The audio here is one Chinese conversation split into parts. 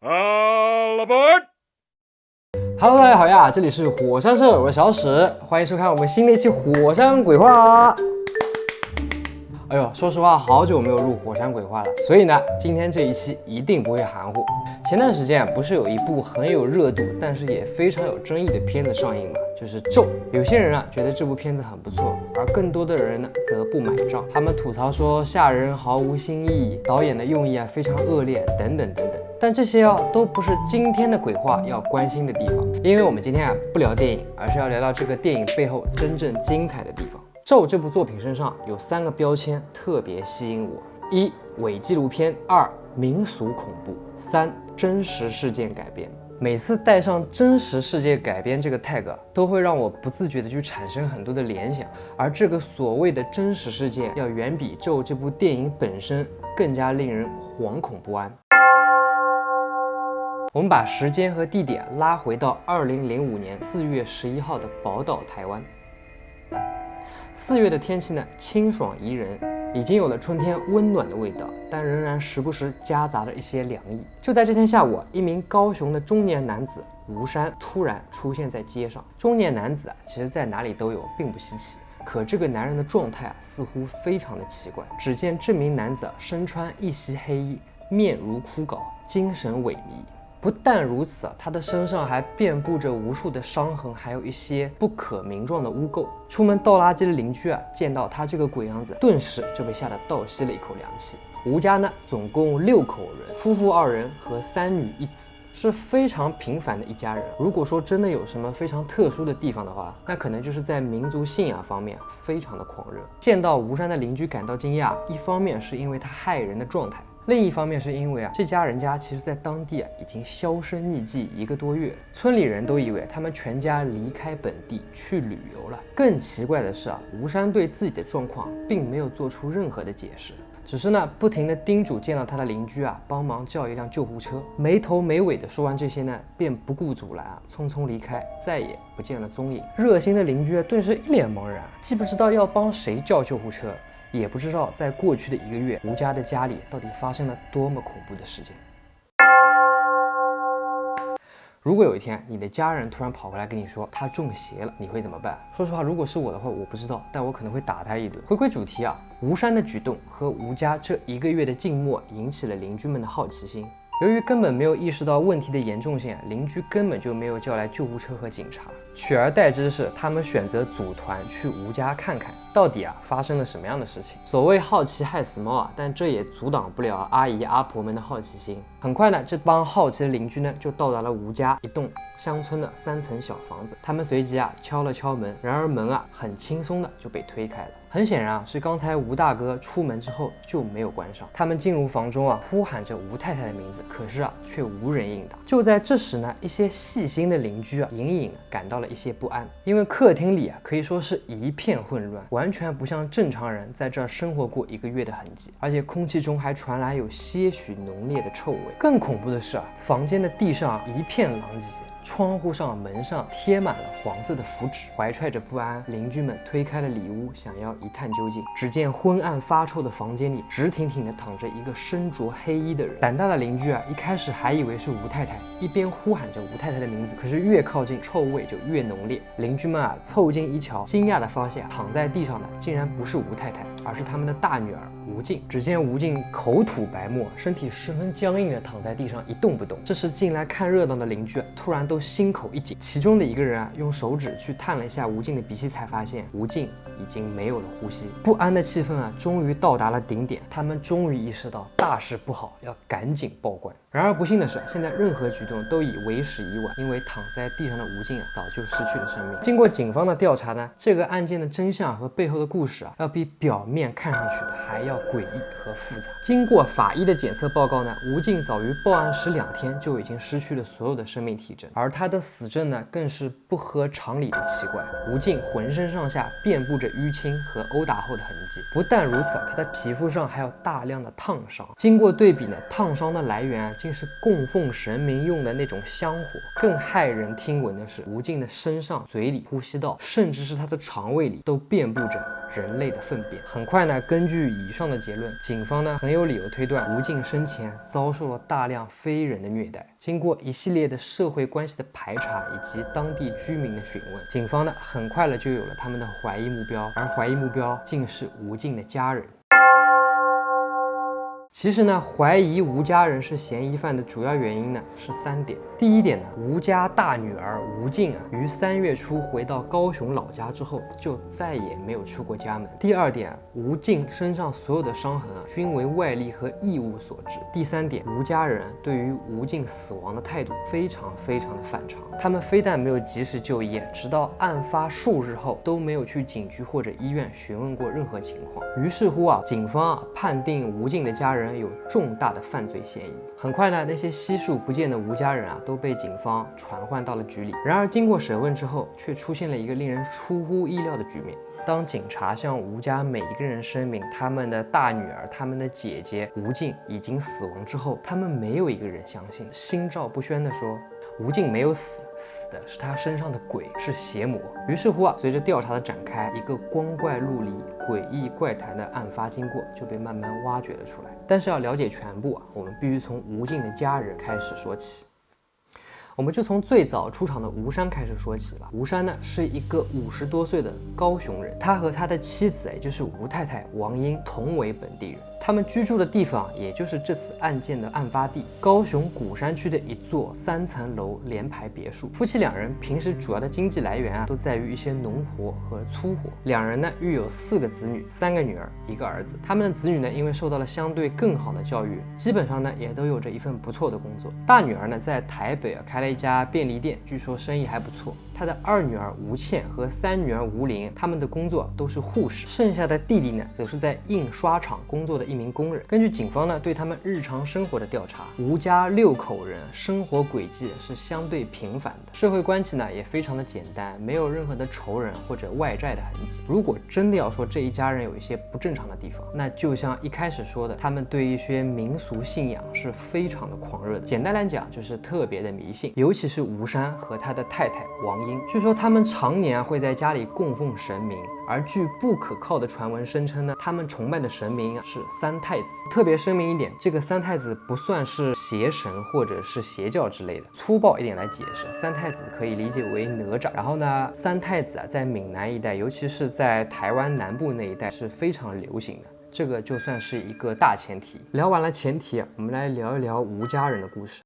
All aboard！ Hello， 大家好呀，这里是火山社，我是小史，欢迎收看我们新的一期火山鬼话。哎呦，说实话，好久没有录火山鬼话了，所以呢，今天这一期一定不会含糊。前段时间不是有一部很有热度，但是也非常有争议的片子上映嘛，就是《咒》。有些人啊觉得这部片子很不错，而更多的人呢则不买账，他们吐槽说吓人毫无新意，导演的用意啊非常恶劣，等等等等。但这些都不是今天的鬼话要关心的地方，因为我们今天不聊电影，而是要聊到这个电影背后真正精彩的地方。《咒》这部作品身上有3个标签特别吸引我：一、伪纪录片；二、民俗恐怖；三、真实事件改编。每次带上真实事件改编这个 tag， 都会让我不自觉地去产生很多的联想，而这个所谓的真实事件，要远比《咒》这部电影本身更加令人惶恐不安。我们把时间和地点拉回到2005年4月11号的宝岛台湾。4月的天气呢，清爽宜人，已经有了春天温暖的味道，但仍然时不时夹杂着一些凉意。就在这天下午，一名高雄的中年男子吴山突然出现在街上。中年男子其实在哪里都有，并不稀奇。可这个男人的状态似乎非常的奇怪。只见这名男子身穿一袭黑衣，面如枯槁，精神萎靡。不但如此，他的身上还遍布着无数的伤痕，还有一些不可名状的污垢。出门倒垃圾的邻居见到他这个鬼样子，顿时就被吓得倒吸了一口凉气。吴家呢，总共6口人，夫妇2人和3女1子，是非常平凡的一家人。如果说真的有什么非常特殊的地方的话，那可能就是在民族信仰方面非常的狂热。见到吴山的邻居感到惊讶，一方面是因为他骇人的状态，另一方面是因为这家人家其实在当地已经销声匿迹1个多月，村里人都以为他们全家离开本地去旅游了。更奇怪的是吴山对自己的状况并没有做出任何的解释，只是呢不停地叮嘱见到他的邻居帮忙叫一辆救护车。没头没尾的说完这些呢，便不顾阻拦匆匆离开，再也不见了踪影。热心的邻居顿时一脸茫然，既不知道要帮谁叫救护车，也不知道在过去的1个月，吴家的家里到底发生了多么恐怖的事件。如果有一天你的家人突然跑过来跟你说他中邪了，你会怎么办？说实话，如果是我的话，我不知道，但我可能会打他一顿。回归主题吴山的举动和吴家这1个月的静默引起了邻居们的好奇心。由于根本没有意识到问题的严重性，邻居根本就没有叫来救护车和警察，取而代之是他们选择组团去吴家看看到底发生了什么样的事情。所谓好奇害死猫但这也阻挡不了阿姨阿婆们的好奇心。很快呢，这帮好奇的邻居呢就到达了吴家一栋乡村的3层小房子。他们随即敲了敲门，然而门很轻松的就被推开了。很显然是刚才吴大哥出门之后就没有关上。他们进入房中呼喊着吴太太的名字，可是却无人应答。就在这时呢，一些细心的邻居隐隐感到了一些不安，因为客厅里可以说是一片混乱，完全不像正常人在这儿生活过1个月的痕迹，而且空气中还传来有些许浓烈的臭味。更恐怖的是房间的地上一片狼藉，窗户上门上贴满了黄色的符纸。怀揣着不安，邻居们推开了里屋，想要一探究竟。只见昏暗发臭的房间里直挺挺地躺着一个身着黑衣的人。胆大的邻居一开始还以为是吴太太，一边呼喊着吴太太的名字，可是越靠近臭味就越浓烈。邻居们凑近一瞧，惊讶地发现躺在地上的竟然不是吴太太，而是他们的大女儿吴静。只见吴静口吐白沫，身体十分僵硬地躺在地上一动不动。这时进来看热闹的邻居突然都心口一紧，其中的一个人用手指去探了一下吴静的鼻息，才发现吴静已经没有了呼吸。不安的气氛终于到达了顶点，他们终于意识到大事不好，要赶紧报官。然而不幸的是，现在任何举动都已为时已晚，因为躺在地上的吴静早就失去了生命。经过警方的调查呢，这个案件的真相和背后的故事要比表面看上去还要诡异和复杂。经过法医的检测报告呢，吴静早于报案时2天就已经失去了所有的生命体征，而他的死症呢更是不合常理的奇怪。吴静浑身上下遍布着淤青和殴打后的痕迹，不但如此，他的皮肤上还有大量的烫伤。经过对比呢，烫伤的来源竟是供奉神明用的那种香火。更骇人听闻的是，吴静的身上、嘴里、呼吸道，甚至是他的肠胃里都遍布着人类的粪便。很快呢，根据以上的结论，警方呢很有理由推断吴静生前遭受了大量非人的虐待。经过一系列的社会关系的排查以及当地居民的询问，警方呢很快就有了他们的怀疑目标，而怀疑目标竟是吴静的家人。其实呢，怀疑吴家人是嫌疑犯的主要原因呢是3点。第一点呢，吴家大女儿吴静于3月初回到高雄老家之后，就再也没有出过家门。第二点，吴静身上所有的伤痕均为外力和异物所致。第3点，吴家人对于吴静死亡的态度非常的反常，他们非但没有及时就医，直到案发数日后都没有去警局或者医院询问过任何情况。于是乎警方判定吴静的家人有重大的犯罪嫌疑。很快呢，那些悉数不见的吴家人都被警方传唤到了局里。然而经过审问之后，却出现了一个令人出乎意料的局面。当警察向吴家每一个人声明他们的大女儿、他们的姐姐吴静已经死亡之后，他们没有一个人相信，心照不宣地说吴静没有死，死的是她身上的鬼，是邪魔。于是乎随着调查的展开，一个光怪陆离、诡异怪谈的案发经过就被慢慢挖掘了出来。但是要了解全部我们必须从吴静的家人开始说起。我们就从最早出场的吴山开始说起吧。吴山呢是一个50多岁的高雄人，他和他的妻子也就是吴太太王英同为本地人。他们居住的地方也就是这次案件的案发地，高雄鼓山区的一座3层楼联排别墅。夫妻2人平时主要的经济来源都在于一些农活和粗活。2人呢育有4个子女，3个女儿1个儿子。他们的子女呢因为受到了相对更好的教育，基本上呢也都有着一份不错的工作。大女儿呢在台北开了一家便利店，据说生意还不错。他的2女儿吴倩和3女儿吴玲，他们的工作都是护士。剩下的弟弟呢，则是在印刷厂工作的一名工人。根据警方呢对他们日常生活的调查，吴家6口人生活轨迹是相对平凡的，社会关系呢也非常的简单，没有任何的仇人或者外债的痕迹。如果真的要说这一家人有一些不正常的地方，那就像一开始说的，他们对一些民俗信仰是非常的狂热的。简单来讲，就是特别的迷信，尤其是吴山和他的太太王英。据说他们常年会在家里供奉神明，而据不可靠的传闻声称呢，他们崇拜的神明是3太子。特别声明一点，这个3太子不算是邪神或者是邪教之类的。粗暴一点来解释，3太子可以理解为哪吒。然后呢，3太子在闽南一带，尤其是在台湾南部那一带是非常流行的。这个就算是一个大前提。聊完了前提我们来聊一聊吴家人的故事。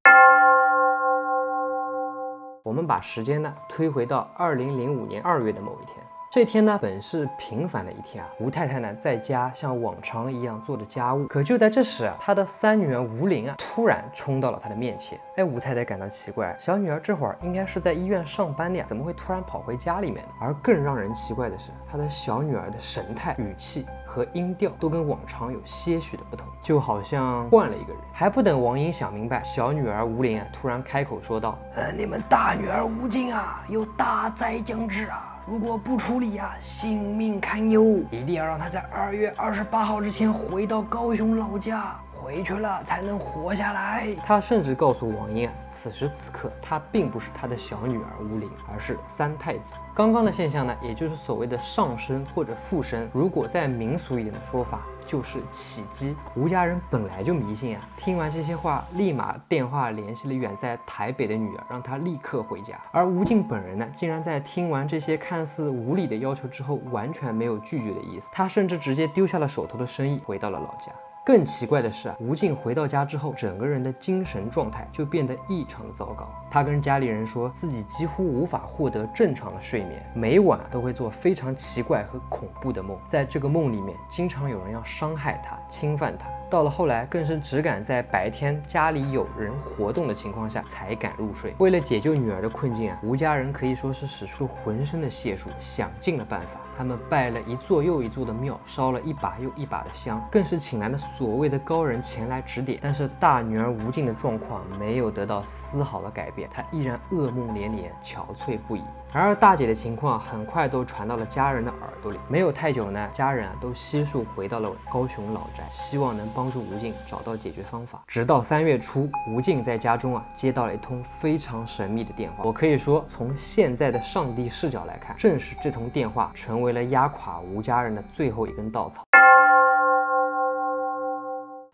我们把时间呢推回到2005年2月的某一天。这天呢本是平凡的一天吴太太呢在家像往常一样做着家务。可就在这时她的3女儿吴玲突然冲到了她的面前。吴太太感到奇怪，小女儿这会儿应该是在医院上班的呀，怎么会突然跑回家里面呢？而更让人奇怪的是，她的小女儿的神态、语气和音调都跟往常有些许的不同，就好像换了一个人。还不等王英想明白，小女儿吴玲突然开口说道：你们大女儿吴静有大灾将至如果不处理性命堪忧，一定要让她在2月28号之前回到高雄老家，回去了才能活下来。他甚至告诉王英此时此刻他并不是他的小女儿吴玲，而是3太子。刚刚的现象呢，也就是所谓的上身或者附身，如果在民俗一点的说法，就是起乩。吴家人本来就迷信听完这些话，立马电话联系了远在台北的女儿，让她立刻回家。而吴静本人呢，竟然在听完这些看似无理的要求之后，完全没有拒绝的意思，他甚至直接丢下了手头的生意，回到了老家。更奇怪的是吴静回到家之后，整个人的精神状态就变得异常糟糕。他跟家里人说自己几乎无法获得正常的睡眠，每晚都会做非常奇怪和恐怖的梦，在这个梦里面经常有人要伤害他、侵犯他。到了后来更是只敢在白天家里有人活动的情况下才敢入睡。为了解救女儿的困境吴家人可以说是使出浑身的解数，想尽了办法。他们拜了一座又一座的庙，烧了一把又一把的香，更是请来了所谓的高人前来指点。但是大女儿吴静的状况没有得到丝毫的改变，她依然噩梦连连，憔悴不已。然而大姐的情况很快都传到了家人的耳朵里，没有太久呢，家人都悉数回到了高雄老宅，希望能帮助吴静找到解决方法。直到3月初，吴静在家中接到了一通非常神秘的电话。我可以说，从现在的上帝视角来看，正是这通电话成为了压垮吴家人的最后一根稻草。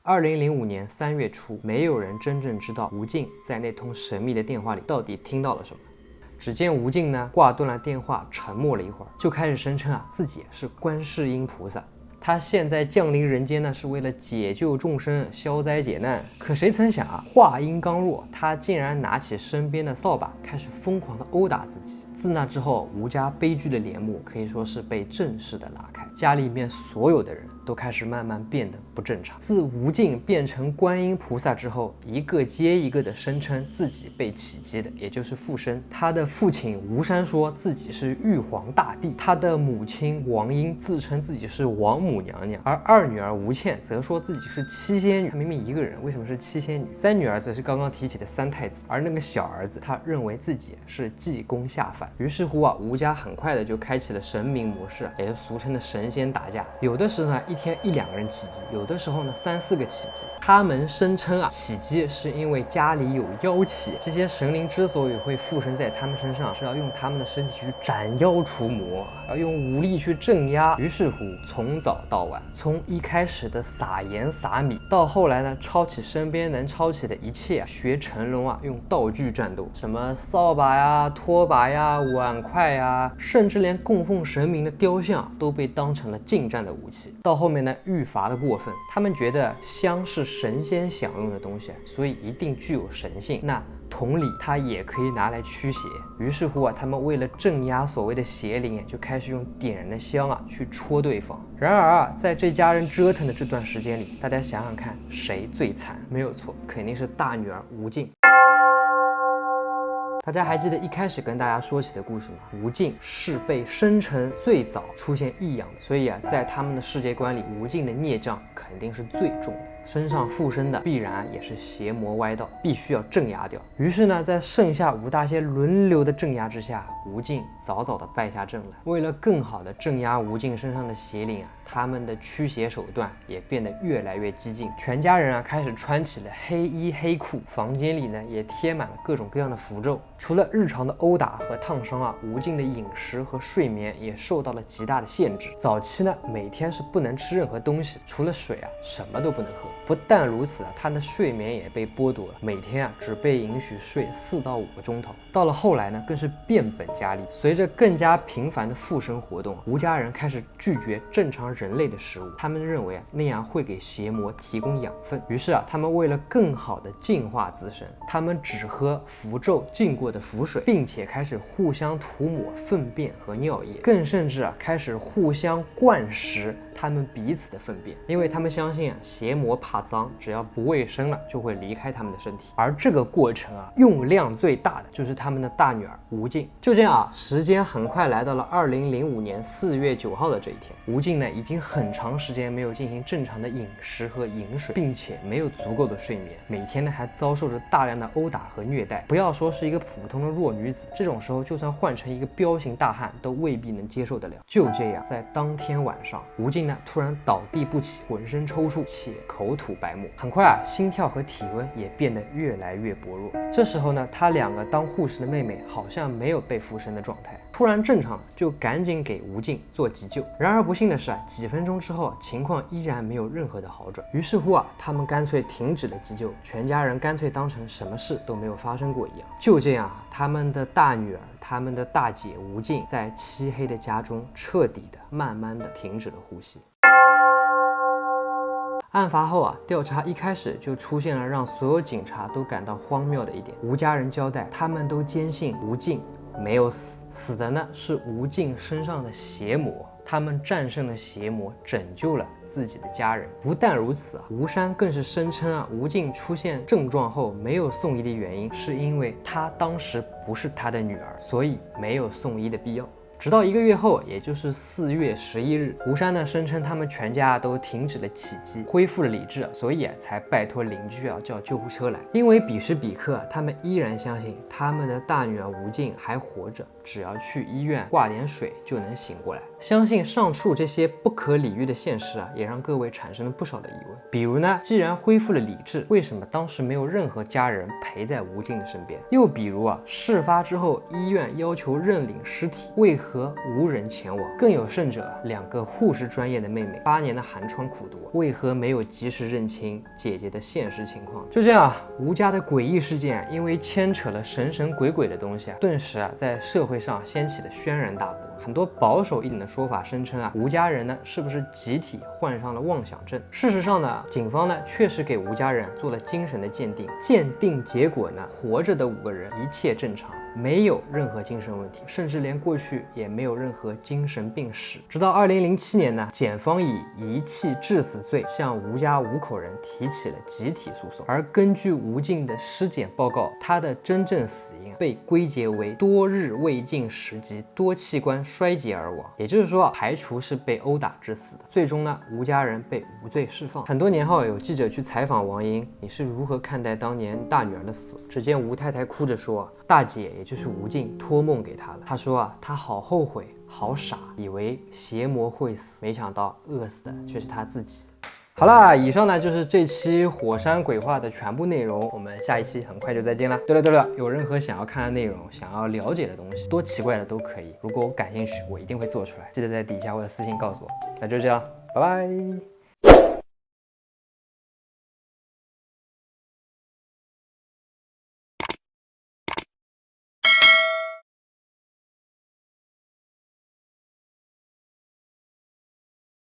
2005年3月初，没有人真正知道吴静在那通神秘的电话里到底听到了什么。只见吴静呢挂断了电话，沉默了一会儿，就开始声称自己是观世音菩萨。他现在降临人间呢，是为了解救众生、消灾解难。可谁曾想话音刚落，他竟然拿起身边的扫把，开始疯狂地殴打自己。自那之后，吴家悲剧的帘幕可以说是被正式的拉开，家里面所有的人都开始慢慢变得不正常。自吴静变成观音菩萨之后，一个接一个的声称自己被起乩的，也就是附身。他的父亲吴山说自己是玉皇大帝，他的母亲王英自称自己是王母娘娘，而二女儿吴倩则说自己是七仙女。她明明一个人，为什么是七仙女？三女儿则是刚刚提起的三太子，而那个小儿子他认为自己是济公下凡。于是乎吴家很快的就开启了神明模式，也是俗称的神仙打架。有的时候呢，一天1、2个人起乩，有的时候呢3、4个起乩。他们声称起乩是因为家里有妖气，这些神灵之所以会附身在他们身上，是要用他们的身体去斩妖除魔，要用武力去镇压。于是乎，从早到晚，从一开始的撒盐撒米，到后来呢抄起身边能抄起的一切，学成龙用道具战斗，什么扫把呀、拖把呀、碗筷呀，甚至连供奉神明的雕像都被当成了近战的武器。到后面呢，愈发的过分，他们觉得香是神仙享用的东西，所以一定具有神性。那同理，它也可以拿来驱邪。于是乎他们为了镇压所谓的邪灵，就开始用点燃的香去戳对方。然而在这家人折腾的这段时间里，大家想想看，谁最惨？没有错，肯定是大女儿吴静。大家还记得一开始跟大家说起的故事吗？吴静是被生辰最早出现异样的，所以在他们的世界观里，吴静的孽障肯定是最重的。身上附身的必然也是邪魔歪道，必须要镇压掉。于是呢，在剩下5大仙轮流的镇压之下，吴静早早的败下阵来。为了更好的镇压吴静身上的邪灵他们的驱邪手段也变得越来越激进。全家人开始穿起了黑衣黑裤，房间里呢也贴满了各种各样的符咒。除了日常的殴打和烫伤吴静的饮食和睡眠也受到了极大的限制。早期呢，每天是不能吃任何东西，除了水什么都不能喝。不但如此他的睡眠也被剥夺了，每天只被允许睡4到5个钟头。到了后来呢，更是变本加厉。随着更加频繁的附身活动，吴家人开始拒绝正常人类的食物，他们认为那样会给邪魔提供养分。于是他们为了更好的净化自身，他们只喝符咒浸过的符水，并且开始互相涂抹粪便和尿液，更甚至开始互相灌食他们彼此的粪便，因为他们相信邪魔怕脏，只要不卫生了就会离开他们的身体。而这个过程用量最大的就是他们的大女儿吴静。就这样时间很快来到了2005年4月9号的这一天。吴静呢已经很长时间没有进行正常的饮食和饮水，并且没有足够的睡眠，每天呢还遭受着大量的殴打和虐待。不要说是一个普通的弱女子，这种时候就算换成一个彪形大汉都未必能接受得了。就这样，在当天晚上，吴静呢突然倒地不起，浑身抽搐且口吐白沫。很快心跳和体温也变得越来越薄弱。这时候呢，他2个当护士的妹妹好像没有被附身的状态，突然正常了，就赶紧给吴静做急救。然而不幸的是几分钟之后，情况依然没有任何的好转。于是乎他们干脆停止了急救，全家人干脆当成什么事都没有发生过一样。就这样他们的大女儿，他们的大姐吴静，在漆黑的家中彻底的、慢慢的停止了呼吸。案发后调查一开始就出现了让所有警察都感到荒谬的一点。吴家人交代，他们都坚信吴静没有死，死的呢是吴静身上的邪魔，他们战胜了邪魔，拯救了自己的家人。不但如此吴山更是声称吴静出现症状后没有送医的原因，是因为她当时不是他的女儿，所以没有送医的必要。直到1个月后，也就是4月11日，吴山呢声称他们全家都停止了起击，恢复了理智，所以才拜托邻居叫救护车来。因为彼时彼刻，他们依然相信他们的大女儿吴静还活着，只要去医院挂点水就能醒过来。相信上述这些不可理喻的现实也让各位产生了不少的疑问。比如呢，既然恢复了理智，为什么当时没有任何家人陪在吴静的身边？又比如事发之后医院要求认领尸体，为何无人前往？更有甚者，2个护士专业的妹妹8年的寒窗苦读，为何没有及时认清姐姐的现实情况？就这样，吴家的诡异事件因为牵扯了神神鬼鬼的东西顿时在社会上掀起了轩然大波。很多保守一点的说法声称吴家人呢是不是集体患上了妄想症？事实上呢，警方呢确实给吴家人做了精神的鉴定，鉴定结果呢，活着的5个人一切正常，没有任何精神问题，甚至连过去也没有任何精神病史。直到2007年呢，检方以遗弃致死罪向吴家5口人提起了集体诉讼。而根据吴静的尸检报告，她的真正死因被归结为多日未进食及多器官衰竭而亡，也就是说排除是被殴打致死的。最终呢，吴家人被无罪释放。很多年后，有记者去采访王英，你是如何看待当年大女儿的死？只见吴太太哭着说，大姐也就是吴静托梦给她了。她说她好后悔，好傻，以为邪魔会死，没想到饿死的却是她自己。好啦，以上呢就是这期火山鬼话的全部内容，我们下一期很快就再见了。对了，有任何想要看的内容，想要了解的东西，多奇怪的都可以，如果我感兴趣，我一定会做出来，记得在底下或者私信告诉我。那就这样，拜拜。